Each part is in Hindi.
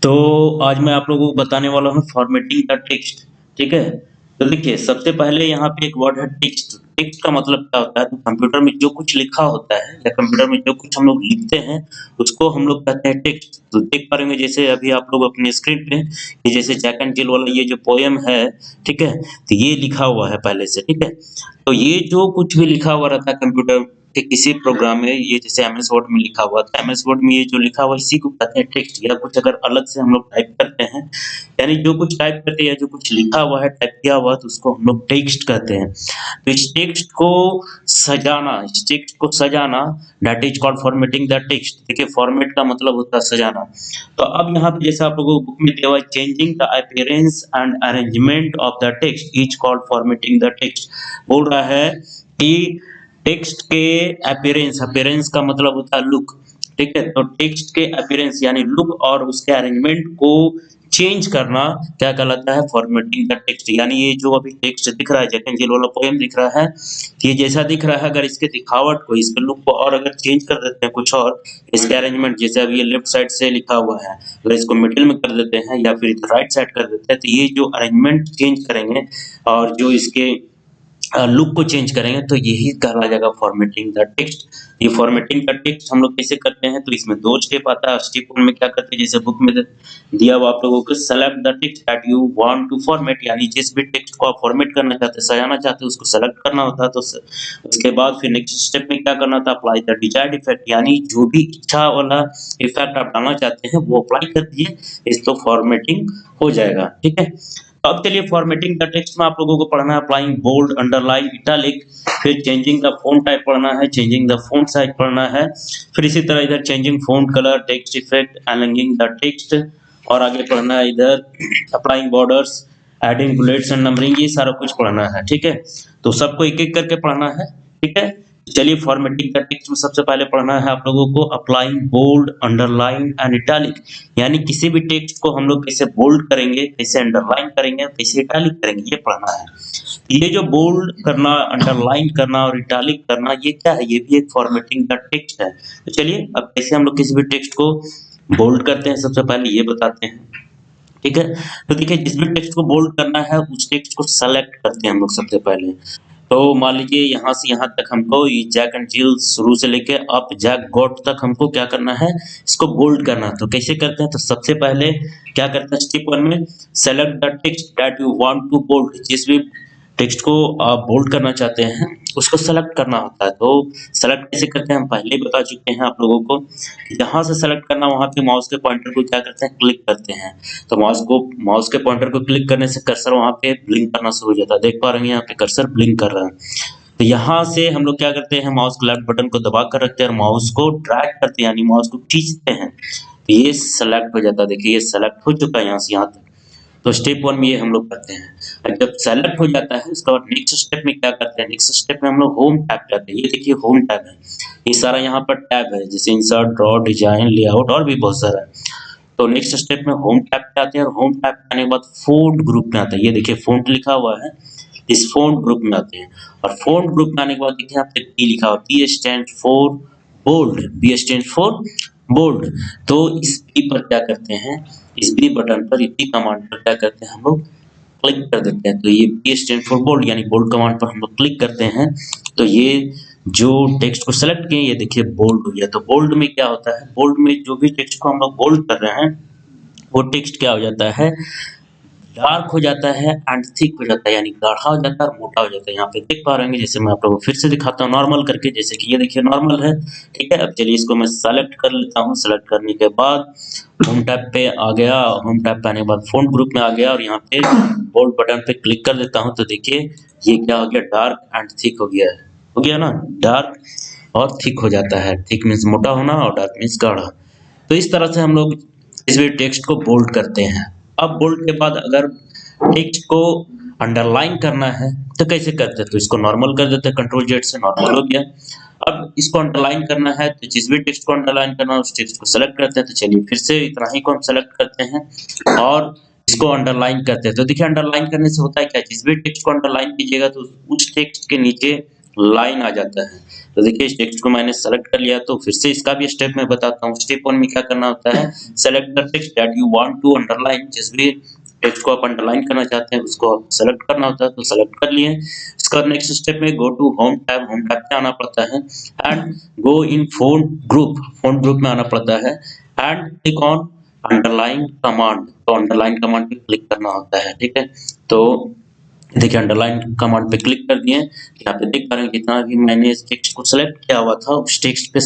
तो आज मैं आप लोगों को बताने वाला हूँ फॉर्मेटिंग द टेक्स्ट। ठीक है। तो देखिए सबसे पहले यहाँ पे एक वर्ड है टेक्स्ट। टेक्स्ट का मतलब क्या होता है? तो कंप्यूटर में जो कुछ लिखा होता है या कंप्यूटर में जो कुछ हम लोग लिखते हैं उसको हम लोग कहते हैं टेक्स्ट। तो देख पा रहे जैसे अभी आप लोग अपने स्क्रीन पे ये जैसे जैक एंड जिल वाला ये जो पोएम है, ठीक है, तो ये लिखा हुआ है पहले से। ठीक है। तो ये जो कुछ भी लिखा हुआ रहता है कंप्यूटर के किसी प्रोग्राम में, ये जैसे एमएस वर्ड में लिखा हुआ था, एमएस वर्ड में ये जो लिखा हुआ इसी को कहते हैं टेक्स्ट। या कुछ अगर अलग से हम लोग टाइप करते हैं, यानी जो कुछ टाइप करते हैं या जो कुछ लिखा हुआ है, टाइप किया हुआ है, तो उसको हम लोग टेक्स्ट कहते हैं। तो इस टेक्स्ट को सजाना, इस टेक्स्ट को सजाना, that is called formatting the text. देखिए फॉर्मेट का मतलब होता है सजाना। तो अब यहाँ पे जैसे आप लोगों को बुक में दिया हुआ है, changing the appearance and arrangement of the text is called formatting the text. बोल रहा है कि टेक्स्ट के अपीयरेंस, अपीयरेंस का मतलब होता है लुक। ठीक है। तो टेक्स्ट के अपीयरेंस यानी लुक और उसके अरेंजमेंट को चेंज करना क्या कहलाता है? Formatting the text. यानी ये जो अभी टेक्स्ट दिख रहा है, जैक एंड जिल वाला पोएम दिख रहा है, ये जैसा दिख रहा है, अगर इसके दिखावट को, इसके लुक को और अगर चेंज कर देते हैं कुछ और, इसके अरेंजमेंट, जैसे अभी ये लेफ्ट साइड से लिखा हुआ है, अगर इसको मिडिल में कर देते हैं या फिर राइट साइड कर देते हैं, तो ये जो अरेंजमेंट चेंज करेंगे और जो इसके लुक को चेंज करेंगे, तो यही कहला जाएगा फॉर्मेटिंग द टेक्स्ट। ये फॉर्मेटिंग द टेक्स्ट हम लोग कैसे करते हैं? तो इसमें दो स्टेप आता है। स्टेप 1 में क्या करते हैं, जैसे बुक में दिया हुआ आप लोगों को, select the text that you want to format, यानी जिस भी टेक्स्ट को आप फॉर्मेट करना चाहते हैं, सजाना चाहते हैं, उसको सेलेक्ट करना होता है। तो उसके बाद फिर नेक्स्ट स्टेप में क्या करना था, अप्लाई द डिजायर्ड इफेक्ट, यानी जो भी इच्छा वाला इफेक्ट आप डालना चाहते हैं वो अप्लाई कर दिए, इस तो फॉर्मेटिंग हो जाएगा। ठीक है। तो अब चलिए फॉर्मेटिंग द टेक्स्ट में आप लोगों को पढ़ना है अप्लाइंग बोल्ड, अंडरलाइन, इटैलिक, फिर चेंजिंग द फॉन्ट टाइप पढ़ना है, चेंजिंग द फॉन्ट साइज पढ़ना है, फिर इसी तरह इधर changing font colour, text effect, aligning the text, और आगे पढ़ना है इधर applying borders, adding bullets and numbering, ये सारा कुछ पढ़ना है। ठीक है। तो सबको एक एक करके पढ़ना है। ठीक है। चलिए फॉर्मेटिंग द टेक्स्ट में सबसे पहले पढ़ना है आप लोगों को applying bold, underline and italic, यानी किसी भी टेक्स्ट को हम लोग कैसे बोल्ड करेंगे, कैसे अंडरलाइन करेंगे, कैसे इटैलिक करेंगे, ये पढ़ना है। ये जो बोल्ड करना, अंडरलाइन करना और इटैलिक करना, ये क्या है? ये भी एक फॉर्मेटिंग द टेक्स्ट है। तो चलिए अब कैसे हम लोग किसी भी टेक्स्ट को बोल्ड करते हैं, सबसे पहले ये बताते हैं। ठीक है। तो देखिए जिस भी टेक्स्ट को बोल्ड करना है उस टेक्स्ट को सेलेक्ट करते हैं हम लोग सबसे पहले। तो मान लीजिए यहाँ से यहाँ तक हमको ये जैक एंड जिल शुरू से लेके अप जैक गॉट तक हमको क्या करना है, इसको बोल्ड करना है। तो कैसे करते हैं? तो सबसे पहले क्या करते हैं, स्टेप 1 में select the text that you want to bold, जिस भी टेक्स्ट को आप बोल्ड करना चाहते हैं उसको सेलेक्ट करना होता है। तो सेलेक्ट कैसे करते हैं हम पहले ही बता चुके हैं आप लोगों को। जहाँ से सेलेक्ट करना वहाँ पे माउस के पॉइंटर को क्या करते हैं, क्लिक करते हैं। तो माउस के पॉइंटर को क्लिक करने से कर्सर वहाँ पे ब्लिंक करना शुरू हो जाता है। देख पा रहे हैं यहाँ पे कर्सर ब्लिंक कर रहा है। तो यहाँ से हम लोग क्या करते हैं, माउस के लेफ्ट बटन को दबा कर रखते हैं और माउस को ड्रैग करते हैं, यानी माउस को खींचते हैं, तो ये सेलेक्ट हो जाता है। देखिए ये सेलेक्ट हो चुका है यहाँ से यहाँ तक। तो स्टेप 1 में ये हम लोग करते हैं। और जब सेलेक्ट हो जाता है उसके बाद नेक्स्ट स्टेप में क्या करते हैं, नेक्स्ट स्टेप में हम लोग होम टैब जाते हैं। ये देखिए होम टैब है, ये सारा यहाँ पर टैब है, जैसे इंसर्ट, ड्रॉ, डिजाइन, लेआउट और भी बहुत सारा है। तो नेक्स्ट स्टेप में होम टैब पे आते हैं और होम टैब पे आने के बाद फ़ॉन्ट ग्रुप में आता है। ये देखिए फ़ॉन्ट लिखा हुआ है, इस फ़ॉन्ट ग्रुप में आते हैं और फ़ॉन्ट ग्रुप में आने के बाद देखिए यहाँ पे P लिखा हुआ है, P stands for bold, B stands for bold. तो इस P पर क्या करते हैं, इस B बटन पर, P कमांड पर क्या करते हैं हम लोग, क्लिक कर देते हैं। तो ये P स्टैंड फॉर बोल्ड यानी बोल्ड कमांड पर हम लोग क्लिक करते हैं, तो ये जो टेक्स्ट को सेलेक्ट किए ये देखिए बोल्ड हो गया। तो बोल्ड में क्या होता है, बोल्ड में जो भी टेक्स्ट को हम लोग बोल्ड कर रहे हैं वो टेक्स्ट क्या हो जाता है, डार्क हो जाता है एंड थिक हो जाता है, यानी गाढ़ा हो जाता है और मोटा हो जाता है। यहाँ पे देख पा रहे हैं, जैसे मैं आप लोगों को फिर से दिखाता हूँ नॉर्मल करके, जैसे कि ये देखिए नॉर्मल है। ठीक है। अब चलिए इसको मैं सेलेक्ट कर लेता हूँ। सेलेक्ट करने के बाद होम टैब पे आ गया, होम टैब पे आने के बाद फ़ॉन्ट ग्रुप में आ गया और यहाँ पे बोल्ड बटन पे क्लिक कर देता हूँ। तो देखिए ये क्या हो गया, डार्क एंड थिक हो गया है, हो गया ना, डार्क और थिक हो जाता है। थिक मीन्स मोटा होना और डार्क मीन्स गाढ़ा। तो इस तरह से हम लोग इस भी टेक्स्ट को बोल्ड करते हैं। अब बोल्ड के बाद अगर टेक्स्ट को अंडरलाइन करना है तो कैसे करते हैं, तो इसको नॉर्मल कर देते हैं, कंट्रोल जेड से नॉर्मल हो गया। अब इसको अंडरलाइन करना है तो जिस भी टेक्स्ट को अंडरलाइन करना है उस टेक्स्ट को सेलेक्ट करते हैं। तो चलिए फिर से इतना ही को हम सेलेक्ट करते हैं और इसको अंडरलाइन करते हैं। तो देखिए अंडरलाइन करने से होता है क्या, जिस भी टेक्स्ट को अंडरलाइन कीजिएगा तो उस टेक्स्ट के नीचे लाइन आ जाता है। तो देखिए इस टेक्स्ट को मैंने सेलेक्ट कर लिया, तो फिर से इसका भी स्टेप मैं बताता हूँ। स्टेप 1 में क्या करना होता है, select the text that you want to underline. जिस भी टेक्स्ट को आप अंडरलाइन करना चाहते हैं उसको आप सेलेक्ट करना होता है, तो सेलेक्ट कर लिए। इसका नेक्स्ट स्टेप में गो टू होम टैब पे आना पड़ता है and go in font group में आना पड़ता है and click on underline command. तो अंडरलाइन कमांड पे क्लिक करना होता है, ठीक है। तो देखिए अंडरलाइन कमांड पे क्लिक कर दिए, यहाँ पे देख पा रहे हैं जितना भी मैंने इस टेक्स्ट को सेलेक्ट किया हुआ था उस टेक्स्ट पे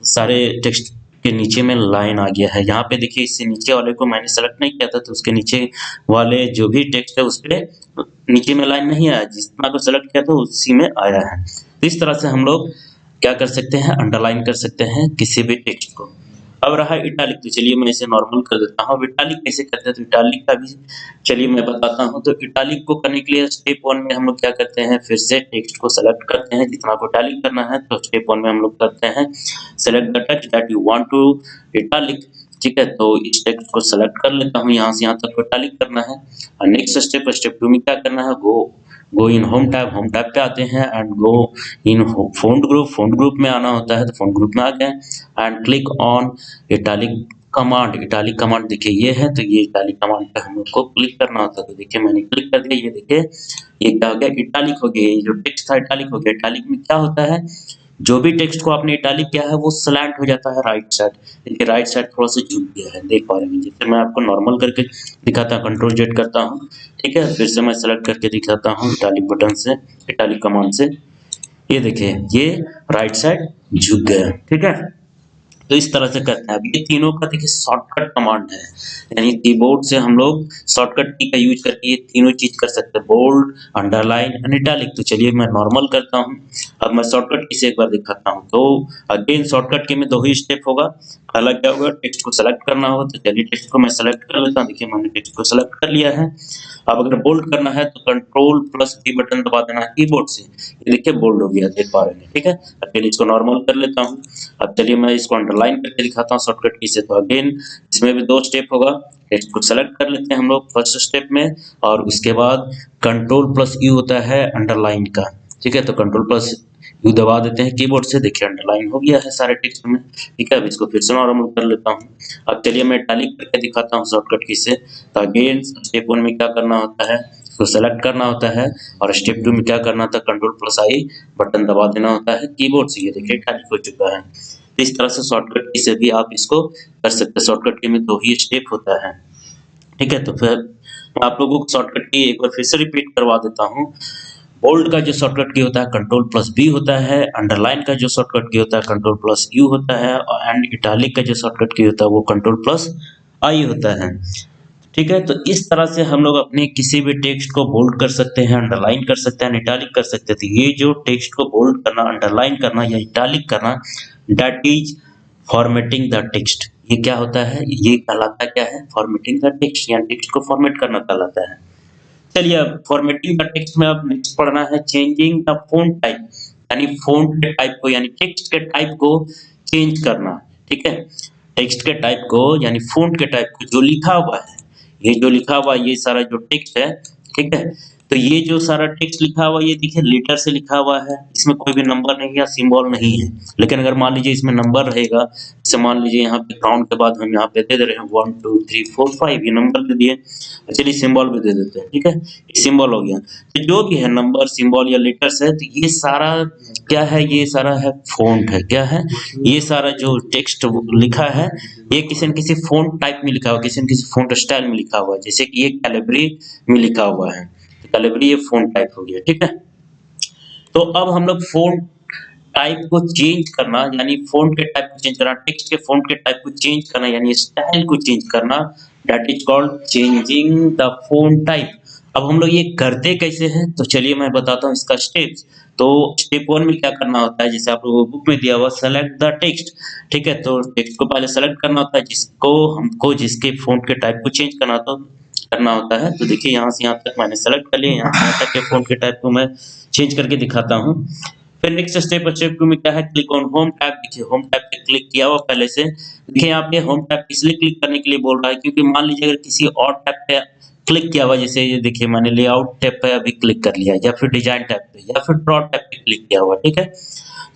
सारे टेक्स्ट के नीचे में लाइन आ गया है। यहाँ पे देखिए इससे नीचे वाले को मैंने सेलेक्ट नहीं किया था, तो उसके नीचे वाले जो भी टेक्स्ट है उस पे नीचे में लाइन नहीं आया, जितना को सेलेक्ट किया था उसी में आया है। तो इस तरह से हम लोग क्या कर सकते हैं, अंडरलाइन कर सकते हैं किसी भी टेक्स्ट को। अब रहा इटालिक, तो चलिए मैं इसे नॉर्मल कर देता हूँ। अब इटालिक कैसे करते हैं, तो इटालिक का भी चलिए मैं बताता हूँ। तो इटालिक को करने के लिए स्टेप 1 में हम लोग क्या करते हैं, फिर से टेक्स्ट को सेलेक्ट करते हैं जितना को इटालिक करना है। तो स्टेप 1 में हम लोग करते हैं select the text that you want to italic, ठीक है। तो इस टेक्स्ट को सेलेक्ट कर लेता हूँ, यहाँ से यहाँ तक को इटालिक करना है। और नेक्स्ट स्टेप 2 में क्या करना है, गो इन होम टैब पे आते हैं and go in font group में आना होता है, तो फ़ॉन्ट ग्रुप में आ गए and click on italic command देखिए ये है, तो ये इटालिक कमांड पे हम लोग को क्लिक करना होता है। तो देखिए मैंने क्लिक कर दिया, ये देखिए ये क्या हो गया, इटालिक हो गया। ये जो टेक्स्ट था इटालिक हो गया। इटालिक में क्या होता है, जो भी टेक्स्ट को आपने इटालिक किया है वो स्लैंट हो जाता है राइट साइड। देखिए राइट साइड थोड़ा सा झुक गया है, देख पा रहे हैं। जैसे मैं आपको नॉर्मल करके दिखाता हूँ, कंट्रोल जेड करता हूँ, ठीक है। फिर से मैं सेलेक्ट करके दिखाता हूँ इटालिक बटन से, इटालिक कमांड से। ये देखिए ये राइट साइड झुक गया, ठीक है। तो इस तरह से करते हैं। अब ये तीनों का देखिए शॉर्टकट कमांड है, यानी कीबोर्ड से हम लोग शॉर्टकट की का यूज करके ये तीनों चीज कर सकते हैं, बोल्ड, अंडरलाइन एंड इटालिक। तो चलिए मैं नॉर्मल करता हूँ। अब मैं शॉर्टकट की से एक बार दिखाता हूँ। तो अगेन शॉर्टकट की में 2 ही स्टेप होगा। पहला क्या होगा, टेक्स्ट को सेलेक्ट करना होगा। तो चलिए टेक्स्ट को मैं सेलेक्ट कर लेता हूँ। देखिए मैंने टेक्स्ट को सेलेक्ट कर लिया है। अब अगर बोल्ड करना है तो कंट्रोल+V बटन दबा देना है कीबोर्ड से। ये देखिए बोल्ड हो गया, देख पा रहे हैं, ठीक है। अब चलिए इसको नॉर्मल कर लेता हूँ। अब चलिए मैं इसको अंडरलाइन करके दिखाता हूँ शॉर्टकट की से। तो अगेन इसमें भी 2 स्टेप होगा। टेक्स्ट को सेलेक्ट कर लेते हैं हम लोग फर्स्ट स्टेप में, और उसके बाद कंट्रोल+U होता है अंडरलाइन का, ठीक है। तो कंट्रोल+U दबा देते हैं कीबोर्ड से। देखिए अंडरलाइन हो गया है सारे टेक्स्ट में, ठीक है। अब इसको फिर से नॉर्मल कर लेता हूँ। अब चलिए मैं इटालिक करके दिखाता हूँ शॉर्टकट की से। तो अगेन स्टेप 1 में क्या करना होता है, इसको सेलेक्ट करना होता है, और स्टेप 2 में क्या करना था, कंट्रोल+I बटन दबा देना होता है कीबोर्ड से। ये देखिए इटालिक हो चुका है। इस तरह से शॉर्टकट की से भी आप इसको कर सकते हैं। शॉर्टकट की में 2 ही स्टेप होता है, ठीक है। तो फिर मैं आप लोगों को शॉर्टकट की एक बार फिर से रिपीट करवा देता हूँ। बोल्ड का जो शॉर्टकट की होता है कंट्रोल+B होता है, अंडरलाइन का जो शॉर्टकट की होता है कंट्रोल+U होता है, और एंड इटालिक का जो शॉर्टकट की होता है वो कंट्रोल+I होता है, ठीक है। तो इस तरह से हम लोग अपने किसी भी टेक्स्ट को बोल्ड कर सकते हैं, अंडरलाइन कर सकते हैं, इटालिक कर सकते थे। ये जो टेक्स्ट को बोल्ड करना, अंडरलाइन करना या इटालिक करना, that is formatting the text. ये क्या होता है, ये कहलाता क्या है, फॉर्मेटिंग द टेक्स्ट, या टेक्स्ट को फॉर्मेट करना कहलाता है। चलिए अब फॉर्मेटिंग द टेक्स्ट में अब नेक्स्ट पढ़ना है चेंजिंग द फ़ॉन्ट टाइप, यानी फ़ॉन्ट के टाइप को, यानी टेक्स्ट के टाइप को चेंज करना, ठीक है। टेक्स्ट के टाइप को यानी फ़ॉन्ट के टाइप को, जो लिखा हुआ है, ये जो लिखा हुआ ये सारा जो टेक्स्ट है, ठीक है। तो ये जो सारा टेक्स्ट लिखा हुआ ये देखिए लेटर से लिखा हुआ है, इसमें कोई भी नंबर नहीं या सिंबल नहीं है। लेकिन अगर मान लीजिए इसमें नंबर रहेगा, जैसे मान लीजिए यहाँ पे काउंट के बाद हम यहाँ पे दे दे रहे हैं 1 2 3 4 5, ये नंबर दे दिए। चलिए सिंबल भी दे देते हैं, ठीक है। ये सिंबल हो गया। तो जो भी है नंबर, सिंबल या लेटर्स है, तो ये सारा क्या है, ये सारा है फ़ॉन्ट है। क्या है, ये सारा जो टेक्स्ट लिखा है ये किसी न किसी फ़ॉन्ट टाइप में लिखा हुआ है, किसी न किसी फ़ॉन्ट स्टाइल में लिखा हुआ है। जैसे कि ये कैलिब्री में लिखा हुआ है, तो कैलिब्री ये फ़ॉन्ट टाइप हो गया, ठीक है। तो अब हम लोग फ़ॉन्ट टाइप को चेंज करना, यानी फ़ॉन्ट के टाइप को चेंज करना, टेक्स्ट के फ़ॉन्ट के टाइप को चेंज करना, यानी स्टाइल को चेंज करना, that is called changing the font type. अब हम लोग ये करते कैसे हैं, तो चलिए मैं बताता हूँ इसका स्टेप्स। तो स्टेप 1 में क्या करना होता है, जैसे आप लोगों को बुक में दिया हुआ सेलेक्ट द टेक्स्ट, ठीक है। तो टेक्स्ट को पहले सेलेक्ट करना होता है, जिसको हमको जिसके फ़ॉन्ट के टाइप को चेंज करना होता है। तो देखिए यहाँ से यहाँ तक मैंने सेलेक्ट कर लिया, यहाँ से यहाँ तक के फ़ॉन्ट के टाइप को मैं चेंज करके दिखाता हूँ। फिर नेक्स्ट स्टेप 2 में क्या है, क्लिक ऑन होम टैब। देखिए होम टैब पे क्लिक किया हुआ पहले से। देखिए यहाँ पे होम टैब इसलिए क्लिक करने के लिए बोल रहा है क्योंकि मान लीजिए अगर किसी और टैब पे क्लिक किया हुआ, जैसे ये देखिए मैंने लेआउट टैब पे अभी क्लिक कर लिया, या फिर डिजाइन टैब पे, या फिर ड्रॉ टैब पे क्लिक किया हुआ, ठीक है।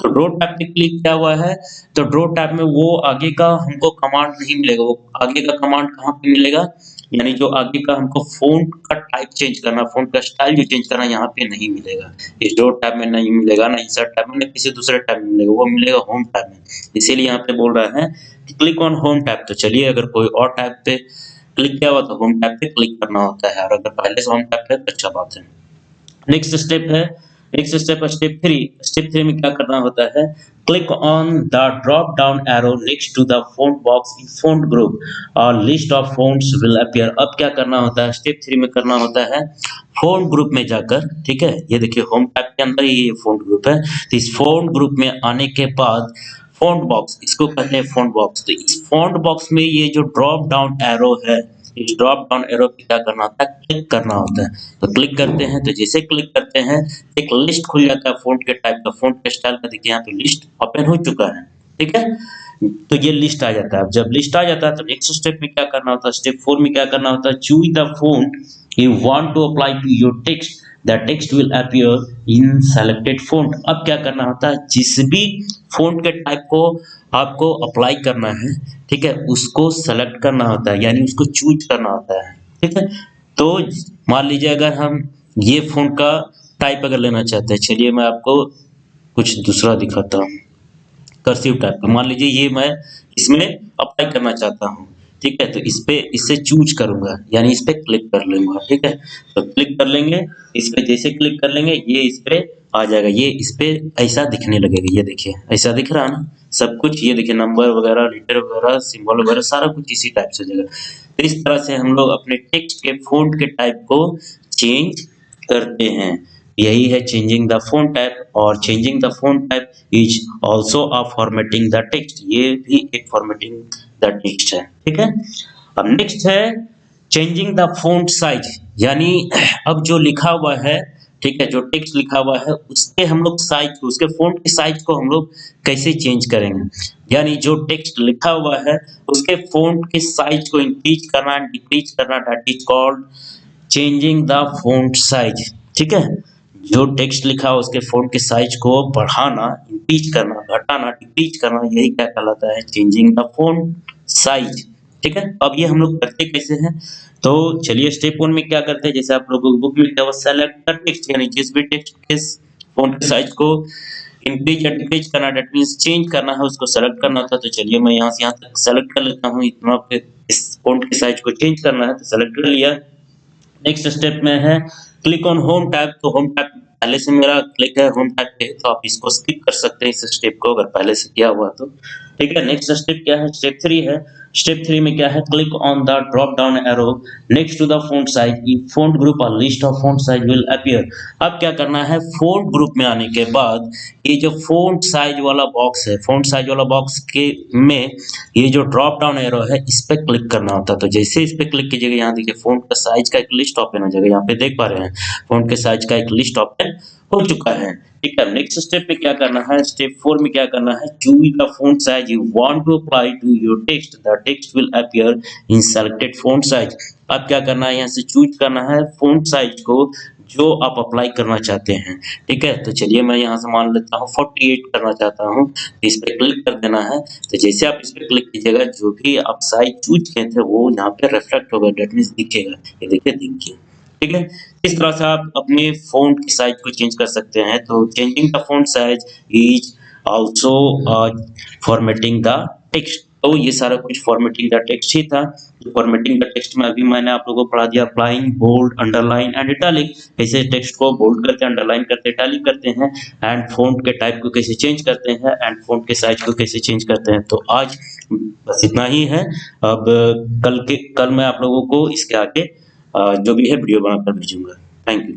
तो ड्रॉ टैब पे क्लिक किया हुआ है, तो ड्रॉ टैब में वो आगे का हमको कमांड नहीं मिलेगा। वो आगे का कमांड कहाँ पे मिलेगा, यानी जो आगे का हमको फ़ॉन्ट का टाइप चेंज करना, फ़ॉन्ट का स्टाइल जो चेंज करना, यहाँ पे नहीं मिलेगा। इस ड्रॉ टैब में नहीं मिलेगा, ना इंसर्ट टैब में, ना किसी दूसरे टैब में मिलेगा, वो मिलेगा होम टैब में। इसीलिए यहाँ पे बोल रहा है कि क्लिक ऑन होम टैब। तो चलिए, अगर कोई और टैब पे क्लिक किया हुआ तो होम टैब पे क्लिक करना होता है, और अगर पहले से होम टैब पे तो अच्छा बात है। नेक्स्ट स्टेप है, नेक्स्ट स्टेप है स्टेप 3। स्टेप 3 में क्या करना होता है, click on the drop down arrow next to the font box in font group और list of fonts will appear. अब क्या करना होता है, स्टेप 3 में करना होता है फ़ॉन्ट ग्रुप में जाकर, ठीक है। ये देखिए होम टैब के अंदर ही ये फ़ॉन्ट ग्रुप है, तो इस फ़ॉन्ट ग्रुप में आने के बाद फ़ॉन्ट बॉक्स, इसको कहते हैं फ़ॉन्ट बॉक्स। तो इस फ़ॉन्ट बॉक्स में ये जो ड्रॉप डाउन एरो है, इस ड्रॉप डाउन एरो पे क्या करना होता है, क्लिक करना होता है। तो क्लिक करते हैं, तो जैसे क्लिक करते हैं एक लिस्ट खुल जाता है फ़ॉन्ट के टाइप का, फ़ॉन्ट के स्टाइल का। देखिए यहाँ पे लिस्ट ओपन हो चुका है, ठीक है। तो ये लिस्ट आ जाता है। अब जब लिस्ट आ जाता है तो नेक्स्ट स्टेप में क्या करना होता है, स्टेप 4 में क्या करना होता है, choose the font you want to apply to your text, the text will appear in selected font. अब क्या करना होता है, जिस भी फ़ॉन्ट के टाइप को आपको अप्लाई करना है, ठीक है, उसको सेलेक्ट करना होता है, यानी उसको चूज करना होता है, ठीक है। तो मान लीजिए अगर हम ये फ़ॉन्ट का टाइप अगर लेना चाहते हैं, चलिए मैं आपको कुछ दूसरा दिखाता हूँ, कर्सिव टाइप का। मान लीजिए ये मैं इसमें अप्लाई करना चाहता हूँ, ठीक है। तो इस पे इसे चूज करूंगा, यानी इस पे क्लिक कर लूंगा, ठीक है। तो क्लिक कर लेंगे, इस पे जैसे क्लिक कर लेंगे ये इस पे आ जाएगा, ये इस पे ऐसा दिखने लगेगा। ये देखिए ऐसा दिख रहा है ना सब कुछ, ये देखिए नंबर वगैरह, लेटर वगैरह, सिंबल वगैरह, सारा कुछ इसी टाइप से हो जाएगा। तो इस तरह से हम लोग अपने टेक्स्ट के फ़ॉन्ट के टाइप को चेंज करते हैं। यही है चेंजिंग द फ़ॉन्ट टाइप, और changing the font type is also a formatting the text. ये भी एक फॉर्मेटिंग द टेक्स्ट है, ठीक है। अब नेक्स्ट है चेंजिंग द फ़ॉन्ट साइज, यानी अब जो लिखा हुआ है, ठीक है, जो टेक्स्ट लिखा हुआ है उसके हम लोग साइज को, उसके फ़ॉन्ट की साइज को हम लोग कैसे चेंज करेंगे। यानी जो टेक्स्ट लिखा हुआ है उसके फ़ॉन्ट के साइज को इंक्रीज करना, डिक्रीज करना, that is called changing the font size, ठीक है। जो टेक्स्ट लिखा है उसके फ़ॉन्ट के साइज को बढ़ाना, इंक्रीज करना, घटाना, डिक्रीज करना, यही क्या कहलाता है, चेंजिंग द फ़ॉन्ट साइज, ठीक है। अब ये हम लोग करते कैसे हैं, तो चलिए स्टेप 1 में क्या करते हैं, जैसे आप लोगों को बुक में क्या हुआ, सेलेक्ट द टेक्स्ट, यानी जिस भी टेक्स्ट के फ़ॉन्ट के साइज को इंक्रीज या डिक्रीज करना, दैट मीन्स चेंज करना है, उसको सेलेक्ट करना होता है। तो चलिए मैं यहाँ से यहाँ तक सेलेक्ट कर लेता हूँ, इतना पे इस फ़ॉन्ट के साइज को चेंज करना है तो सेलेक्ट कर लिया। नेक्स्ट स्टेप में है क्लिक ऑन होम टैब। तो होम टैब पहले से मेरा क्लिक है होम टैब पे, तो आप इसको स्किप कर सकते हैं इस स्टेप को, अगर पहले से किया हुआ तो, ठीक है। नेक्स्ट स्टेप क्या है, स्टेप 3 है। स्टेप 3 में क्या है, click on the drop down arrow next to the font size in font group a list of font size will appear. अब क्या करना है, फ़ॉन्ट ग्रुप में आने के बाद ये जो फ़ॉन्ट साइज वाला बॉक्स है, फ़ॉन्ट साइज वाला बॉक्स के में ये जो ड्रॉप डाउन एरो है इस पे क्लिक करना होता है। तो जैसे इस पे क्लिक कीजिएगा, यहाँ देखिए फ़ॉन्ट का साइज का एक लिस्ट ओपन हो जाएगा, यहाँ पे देख पा रहे हैं फ़ॉन्ट के साइज का एक लिस्ट ओपन हो चुका है, ठीक है। नेक्स्ट स्टेप पे क्या करना है, स्टेप 4 में क्या करना है, choose the font size you want to apply to your text, the text will appear in selected font size. अब क्या करना है, यहाँ से चूज करना है फ़ॉन्ट साइज को जो आप अप्लाई करना चाहते हैं, ठीक है। तो चलिए मैं यहाँ से मान लेता हूँ 48 करना चाहता हूँ, इस पे क्लिक कर देना है। तो जैसे आप इस पे क्लिक कीजिएगा, जो भी आप साइज चूज किए थे वो यहाँ पे रिफ्लेक्ट होगा, दैट मीन्स दिखेगा, ये देखिए दिख गया, ठीक है। इस तरह से आप अपने फ़ॉन्ट की साइज को चेंज कर सकते हैं। तो changing the font size is also formatting the text. तो ये सारा कुछ फॉर्मेटिंग द टेक्स्ट ही था। फॉर्मेटिंग द टेक्स्ट में अभी मैंने आप लोगों को पढ़ा दिया applying, bold, underline and italic, कैसे टेक्स्ट को बोल्ड करते हैं, अंडरलाइन करते हैं, इटैलिक करते हैं, एंड फ़ॉन्ट के टाइप को कैसे चेंज करते हैं, एंड फ़ॉन्ट के साइज को कैसे चेंज करते हैं। तो आज बस इतना ही है। अब कल मैं आप लोगों को इसके आगे जो भी है वीडियो बनाकर भेजूंगा। Thank you.